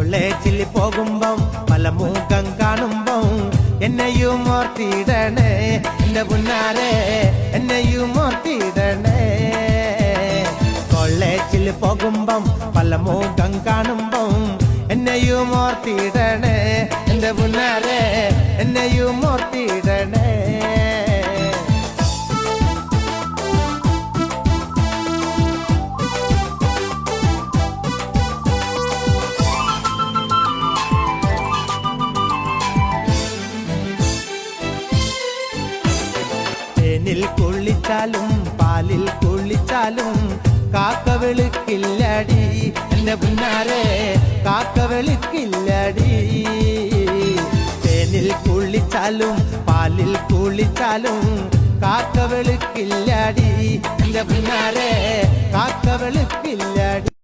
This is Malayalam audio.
കോളേജിൽ പോകുമ്പം പല മുഖം കാണുമ്പം എന്നെയും ഓർത്തിടണേ എന്റെ പുന്നാരെ, എന്നെയും ഓർത്തിടണേ. കോളേജിൽ പോകുമ്പം പല മുഖം കാണുമ്പം എന്നെയും ഓർത്തിടണേ എന്റെ പുന്നാരെ, എന്നെയും ഓർത്തിടണേ. തേനിൽ കുളിച്ചാലും പാലിൽ കുളിച്ചാലും കാക്ക വെളുക്കില്ലടി എന്റെ പുന്നാരെ, കാക്ക വെളുക്കില്ലടി. തേനിൽ കുളിച്ചാലും പാലിൽ കുളിച്ചാലും കാക്ക വെളുക്കില്ലടി എന്റെ പുന്നാരെ, കാക്ക വെളുക്കില്ലടി.